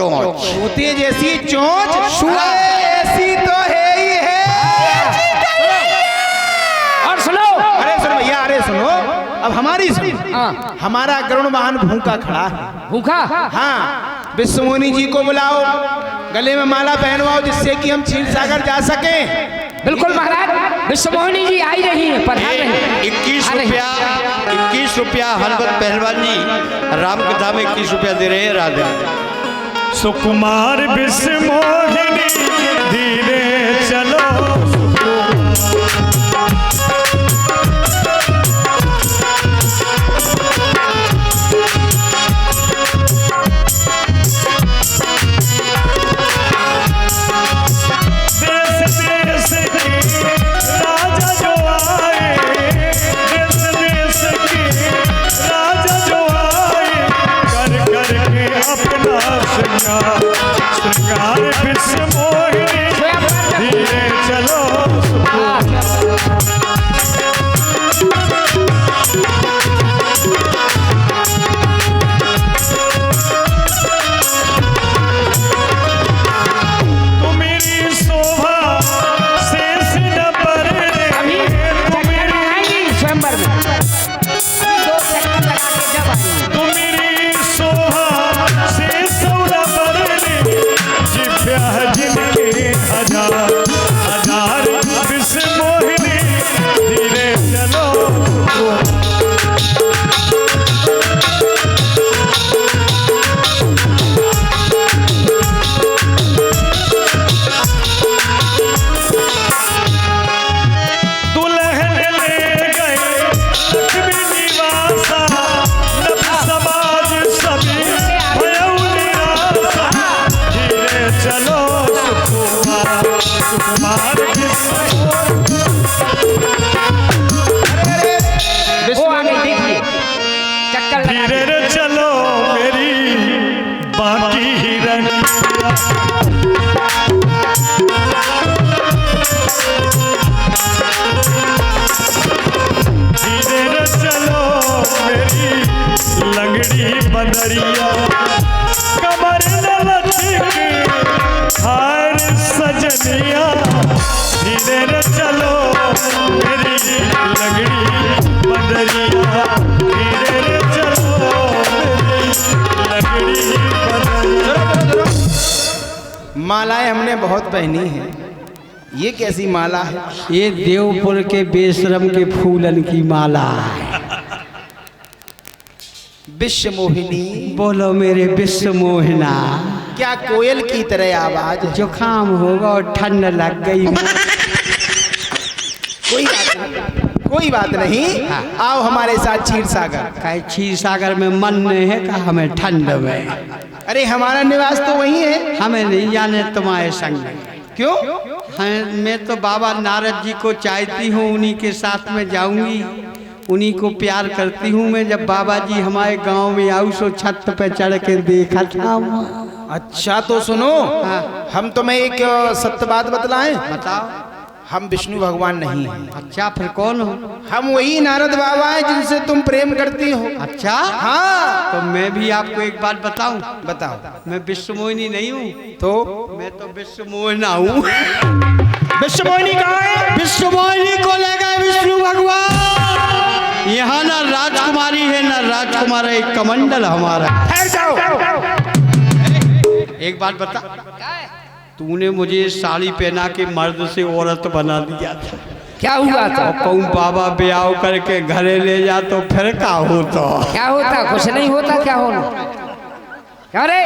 तोते जैसी चोंच ऐसी तो है ही है। और सुनो, अरे सुनो भैया, अरे सुनो, अब हमारी सुनो। हमारा गरुड़ वाहन भूखा खड़ा है। भूखा? हाँ, विश्वमोहिनी जी को बुलाओ, गले में माला पहनवाओ, जिससे कि हम क्षीर सागर जा सकें। बिल्कुल महाराज, विश्वमोहिनी जी आई रही है, पधार रही है। 21 रुपया हलवत पहलवान जी राम कथा में 21 रुपया दे रहे हैं। राधे सुकुमार विश्वमोहिनी धीरे चलो, श्रृंगार विश्वमोहिनी धीरे चलो। तू मेरी शोभा शेष न बरने, तू मेरी स्वयंवर में दो चक्कर लगा के जब आई, तू मेरी शोभा शेष न बरने, जिव्या जिनके हजार हजार विश्वमोहिनी धीरे चलो। दुल्हन ले गए लक्ष्मी निवासा, नभ समाज सभी भयउ निरासा, धीरे चलो सुकुमार सुकुमार वो आ गई, देखिए चक्कर लगा धीरे रे चलो मेरी बाकी हिरण, धीरे रे चलो मेरी लंगड़ी बदरिया, कमर न लचके हार सजनिया, धीरे रे चलो मेरी लंगड़ी बदरिया, धीरे रे चलो मेरी लंगड़ी बदरिया। मालाएं हमने बहुत पहनी हैं, ये कैसी माला है? ये देवपुर के बेशरम के फूलन की माला है। विश्वमोहिनी, बोलो मेरे विश्व मोहना, क्या कोयल की तरह आवाज है? जुकाम होगा और ठंड लग गई। कोई बात नहीं, आओ हमारे साथ क्षीर सागर। कहीं क्षीर सागर में मन नहीं है का हमें ठंड में? अरे हमारा निवास तो वही है। हमें नहीं जाने तुम्हारे संग। क्यों? मैं तो बाबा नारद जी को चाहती हूँ, उन्हीं के साथ में जाऊंगी, उन्हीं को प्यार करती हूँ मैं। जब बाबा जी हमारे गांव में आऊ सो छत पे चढ़ के देखा था। अच्छा तो सुनो, हम तुम्हें एक सत्य बात बतलाएं। बताओ। हम विष्णु भगवान नहीं हैं। अच्छा फिर कौन हो? हम वही नारद बाबा हैं जिनसे तुम प्रेम करती हो। अच्छा हाँ, तो मैं भी आपको एक बात बताऊं। बताओ। मैं विश्वमोहिनी नहीं हूँ, तो मैं तो विश्वमोहना हूँ। विश्वमोहिनी कहाँ है? विश्वमोहिनी को ले गए विष्णु भगवान। यहाँ ना राजकुमारी है ना राजकुमार, एक कमंडल हमारा। ठहर जाओ। एक बात बता, तूने मुझे साड़ी पहना के मर्द से औरत बना दिया था, क्या हुआ था? कहूँ बाबा ब्याह करके घरे ले जा तो फिर क्या होता? क्या होता? कुछ नहीं होता। क्या होना? क्या रे?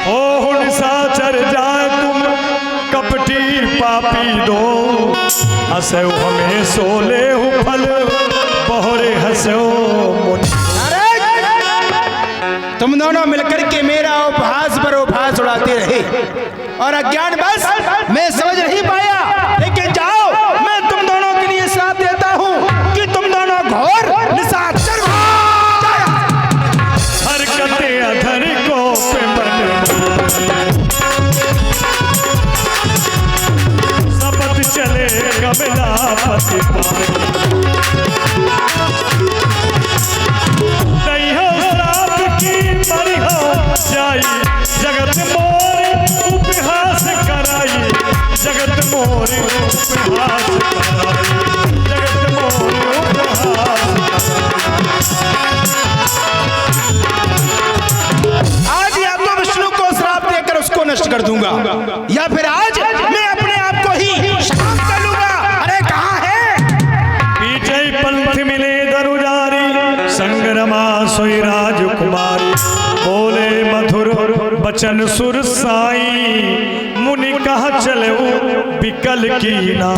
हो निशाचर जाए तुम कपटी पापी दो, हंसो हमें सोले हो फल बहोरे हंसो मुनि। तुम दोनों मिलकर के मेरा उपहास पर उपहास उड़ाते रहे और अज्ञान बस मैं समझ नहीं पाया। लेकिन जाओ, मैं तुम दोनों के लिए साथ देता हूँ कि तुम दोनों घोर निशाचर हो। हरकते अधर को पे मन, शपथ चले कमला पति नहीं हो श्राप की मरी हो जाई जगत मोर उपहास कराई, जगत मोर उपहास कराई, जगत मोर उपहास आज या तो विष्णु को श्राप देकर उसको नष्ट कर दूंगा, या फिर आज मैं अपने आप को ही शांत कर लूंगा। अरे कहाँ है? पीछे पंथ मिले दरुजारी, संग्रमा सोई राजकुमारी, बोले मधुर बचन सुर साई, मुनि कहा चले बिकल की ना।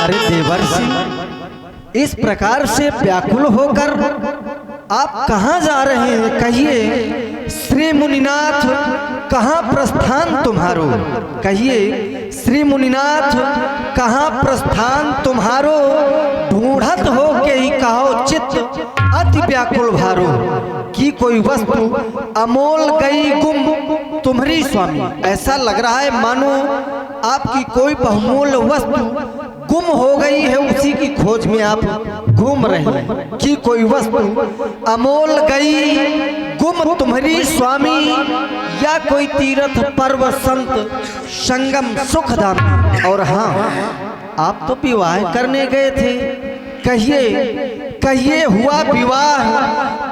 अरे देवर्षि, इस प्रकार से व्याकुल होकर आप कहाँ जा रहे हैं? कहिए श्री मुनिनाथ, कहाँ प्रस्थान तुम्हारो? कहिए श्री मुनिनाथ, कहाँ प्रस्थान तुम्हारो? ढूंढत हो के ही कहो चित्त अति व्याकुल भारो, कि कोई वस्तु अमोल गई गुम तुम्हारी स्वामी। ऐसा लग रहा है मानो आपकी कोई बहुमूल्य वस्तु गुम हो गई है, उसी की खोज में आप घूम रहे हैं। कि कोई वस्तु अमोल गई गुम तुम्हारी स्वामी, या कोई तीर्थ पर्व संत संगम सुखधाम। और हाँ, आप तो विवाह करने गए थे, कहिए हुआ विवाह,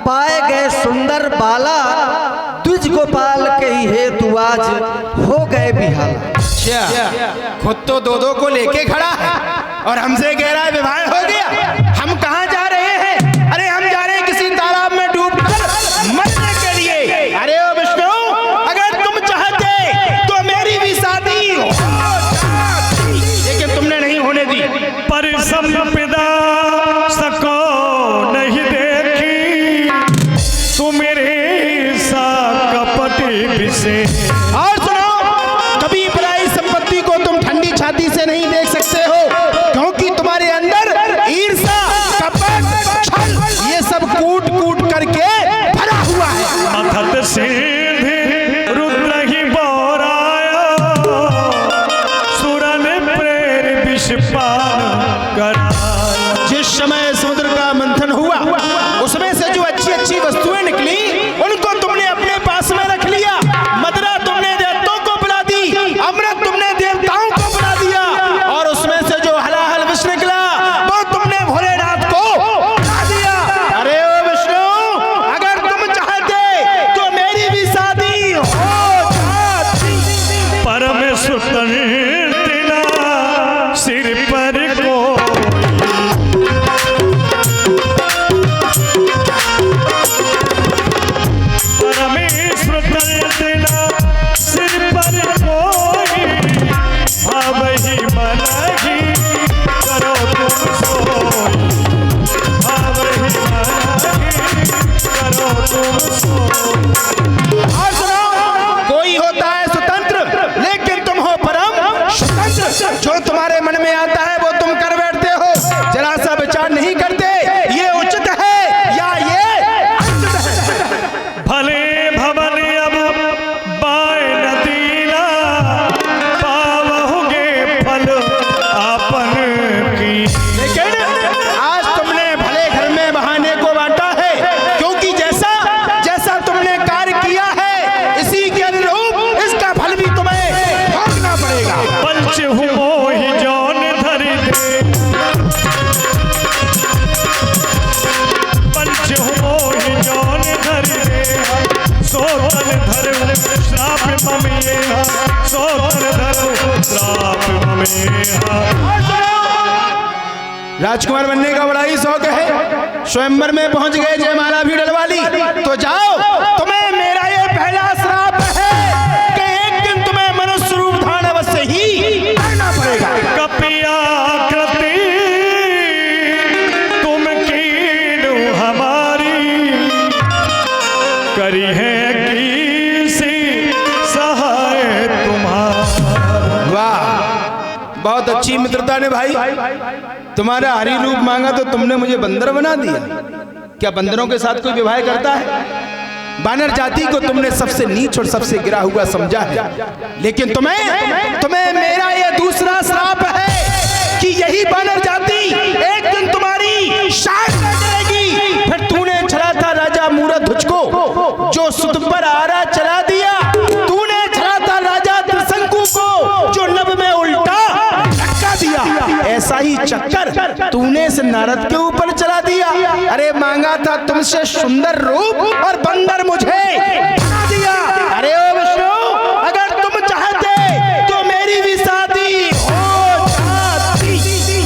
पाए गए सुंदर बाला, तुझ गोपाल के ही हेतु आज हो गए बिहाला। खुद तो दो को लेके खड़ा है और हमसे कह रहा है विवाह हो गया। हम कहाँ जा रहे हैं? अरे हम जा रहे हैं किसी तालाब में डूबकर मरने के लिए। अरे ओ विष्णु, अगर तुम चाहते तो मेरी भी शादी हो जाती, लेकिन तुमने नहीं होने दी। पर संपदा सको नहीं देखी, तू मेरे सा कपटी विषे। और सुनो, कभी पराई संपत्ति को तुम ठंडी छाती से नहीं देख सकते हो, क्योंकि तुम्हारे अंदर ईर्ष्या, कपट, छल, ये सब कूट कूट करके भरा हुआ है। मथत सीधे रुद्र ही बोराया, सुरन प्रेर विषपान कराया। जिस समय समुद्र का मंथन हुआ, उसमें से जो अच्छी अच्छी वस्तुएं निकली, उनको तुमने अपने पास में रख लिया। मदरा तुमने देवताओं को बुला दी, अमृत तुमने देवताओं को बुला दिया, और उसमें से जो हलाहल विष निकला, वो तुमने भोलेनाथ को बुला दिया। अरे ओ विष्णु, अगर तुम चाहते तो मेरी भी शादी हो जाती। परमेश्वर तिना सिर पर को, परमेश्वर तिना सिर पर कोई, भावही मनहि करो तुम सोई, भावही मनहि करो तुम सोई। और सुनो, कोई होता है स्वतंत्र, लेकिन तुम हो परम स्वतंत्र। जो तुम्हारे मन में आता है वो तुम कर बैठते हो, जरा सा विचार नहीं करते। ये उचित है या ये अनुचित है? भले भवन अब बाय नदीला, पावहुगे फल आपन की। लेकिन आज तुमने भले घर में बहाने को बांटा है, क्योंकि जैसा जैसा तुमने कार्य किया है, इसी के अनुरूप इसका फल भी तुम्हें भोगना पड़ेगा। पंच हुओ ही जौन धरि दे, पंच हुओ ही जौन धरि दे, सोतन धर्म श्राप ममेहा, सोतन धर्म श्राप ममेहा। राजकुमार बनने का बड़ा ही शौक है, स्वयंवर में पहुंच गए, जयमाला भी डलवा ली, तो जाओ, तुम्हें मेरा ये पहला श्राप है कि एक दिन तुम्हें मनुष्य रूप धारण अवश्य ही करना पड़ेगा। कपियाकृति तुम कीनु हमारी, करी है किसी सहाय तुम्हारा। वाह, बहुत अच्छी मित्रता ने भाई। तुम्हारा हरी रूप मांगा तो तुमने मुझे बंदर बना दिया। क्या बंदरों के साथ कोई विवाह करता है? बानर जाति को तुमने सबसे नीच और सबसे गिरा हुआ समझा है, लेकिन तुम्हें मेरा ये दूसरा श्राप है कि यही बानर जाति एक दिन तुम्हारी शान कर जाएगी। फिर तूने छला था राजा मूरत ध्वज को, जो सुत पर आरा चला दिया, तूने तूने इस नारद के ऊपर चला दिया। अरे मांगा था तुमसे सुंदर रूप और बंदर मुझे बना दिया। अरे ओ विष्णु, अगर तुम चाहते तो मेरी भी शादी हो जाती।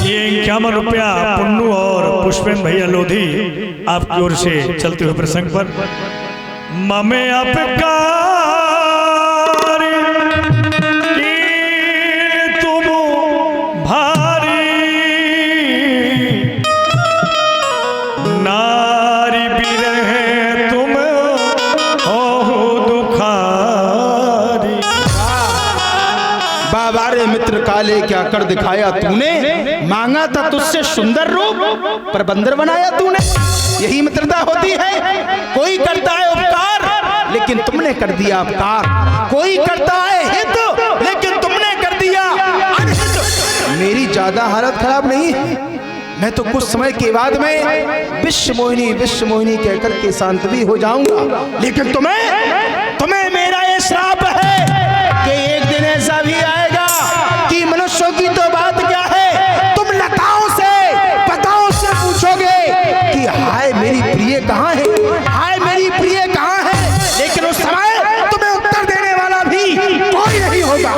ये 51 रुपया पुन्नू और पुष्पेन भैया लोधी आपकी ओर से चलते हुए प्रसंग पर ममे आपका मित्र काले क्या कर दिखाया तूने, मांगा था तुझसे सुंदर रूप पर बंदर बनाया तूने। यही मित्रता होती है। कोई करता है उपकार लेकिन तुमने कर दिया अपकार, कोई करता है हित लेकिन तुमने कर दिया अनहित। मेरी ज्यादा हालत खराब नहीं है, मैं तो कुछ समय के बाद में विश्व मोहिनी कहकर के शांत भी हो जाऊंगा। लेकिन तुम्हें मेरा ये श्राप है कि एक दिन ऐसा भी आएगा कि मनुष्यों की तो बात क्या है, तुम लताओं से पताओं से पूछोगे कि हाय मेरी प्रिय कहाँ है, हाय मेरी प्रिय कहाँ है। लेकिन उस समय तुम्हें उत्तर देने वाला भी कोई नहीं होगा।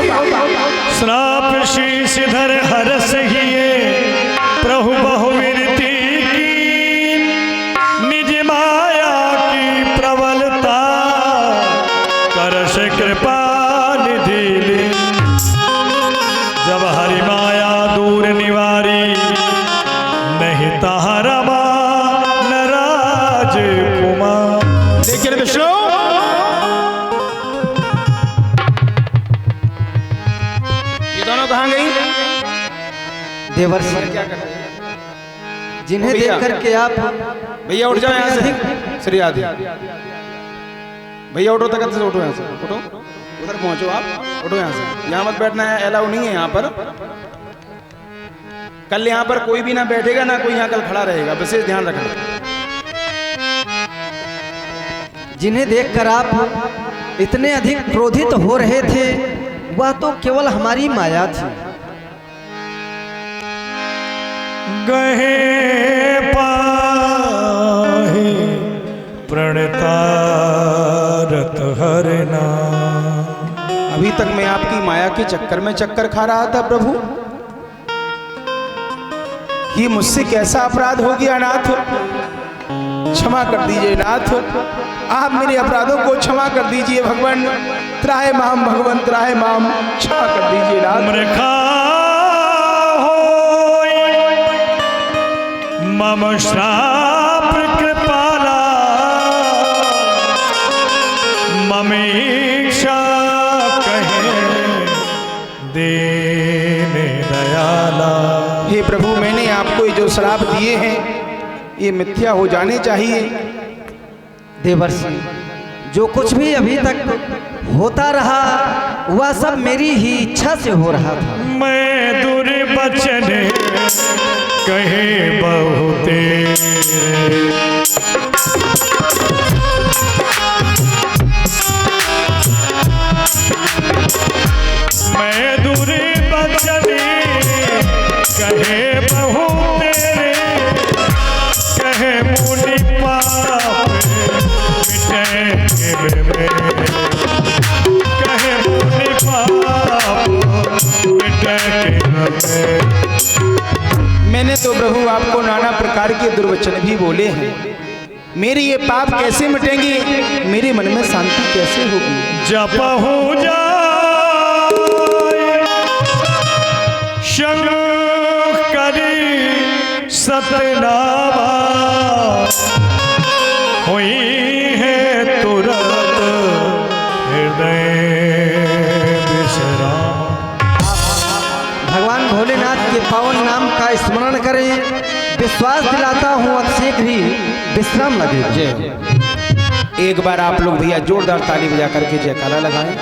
श्राप शीशधर हरस हिए प्रभु बहुविरति की, निज माया की प्रबलता करश कृपा निधि। जब हरि माया दूर निवारी, नहीं तारा नराज कुमार। लेकिन विष्णु ये दोनों कहाँ गई? देवर्षि, क्या कर रहे हैं? जिन्हें भैया। देख करके आप भैया उठ जाओ यहाँ से। अधिक- श्री आदि भैया उठो, तक से उठो, यहाँ से उठो, उधर पहुंचो आप, उठो यहाँ से। यहाँ मत बैठना है, अलाउ नहीं है यहाँ पर। कल यहाँ पर कोई भी ना बैठेगा ना कोई यहाँ कल खड़ा रहेगा, विशेष ध्यान रखना। जिन्हें देखकर आप इतने अधिक क्रोधित हो रहे थे, वह तो केवल हमारी माया थी। गहे पाहे प्रणतारत हरना। अभी तक मैं आपकी माया के चक्कर में चक्कर खा रहा था प्रभु। ये मुझसे कैसा अपराध हो गया नाथ, क्षमा कर दीजिए नाथ, आप मेरे अपराधों को क्षमा कर दीजिए भगवान। त्राहे माम भगवान, त्राहे माम, क्षमा कर दीजिए नाथ। मृखा मम श्राप कृपाला, ममीक्षा कहे देने दयाला। हे प्रभु, मैंने आपको ये जो श्राप दिए हैं ये मिथ्या हो जाने चाहिए। देवर्षि, जो कुछ भी अभी तक होता रहा वह सब मेरी ही इच्छा से हो रहा था। मैं दुर्बचन कहे बहु तेरे, मैं दुर्बचन कहे बहु तेरे, कहे मुनि पाप मिटे में, कहे मुनि पाप मिटे में। मैंने तो प्रभु आपको नाना प्रकार के दुर्वचन भी बोले हैं, मेरे ये पाप कैसे मिटेंगे, मेरे मन में शांति कैसे होगी। जपहु जाय शंख करी सतनामा, हुई है तुरंत हृदय विश्राम। भगवान भोलेनाथ के पावन नाम का स्मरण करें, विश्वास दिलाता हूँ अब शीघ्र ही विश्राम लगेगा। एक बार आप लोग भैया जोरदार ताली बजा करके जयकारा लगाएं।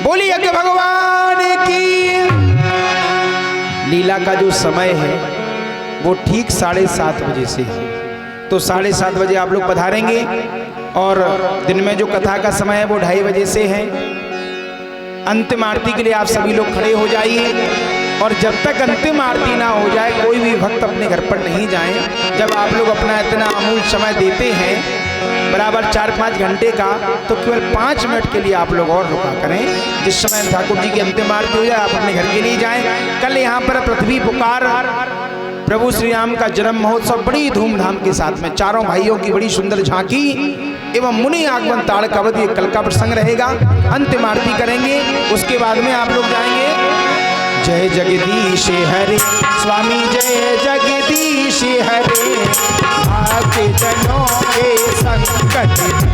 बोलिए यज्ञ भगवान की। लीला का जो समय है वो ठीक 7:30 बजे से है, तो 7:30 बजे आप लोग पधारेंगे और दिन में जो कथा का समय है वो 2:30 बजे से है। अंतिम आरती के लिए आप सभी लोग खड़े हो जाइए। और जब तक अंतिम आरती ना हो जाए कोई भी भक्त अपने घर पर नहीं जाए। जब आप लोग अपना इतना अमूल्य समय देते हैं बराबर 4-5 घंटे का, तो केवल 5 मिनट के लिए आप लोग और रुका करें। जिस समय ठाकुर जी की अंतिम आरती हो जाए आप अपने घर के लिए जाएं। कल यहाँ पर पृथ्वी पुकार प्रभु श्री राम का जन्म महोत्सव बड़ी धूमधाम के साथ में चारों भाइयों की बड़ी सुंदर झांकी एवं मुनि आगमन ताड़ कवद ये कल का प्रसंग रहेगा। अंतिम आरती करेंगे, उसके बाद में आप लोग जाएंगे। जय जगदीश हरे स्वामी जय जगदीश हरे, भक्त जनों के संकट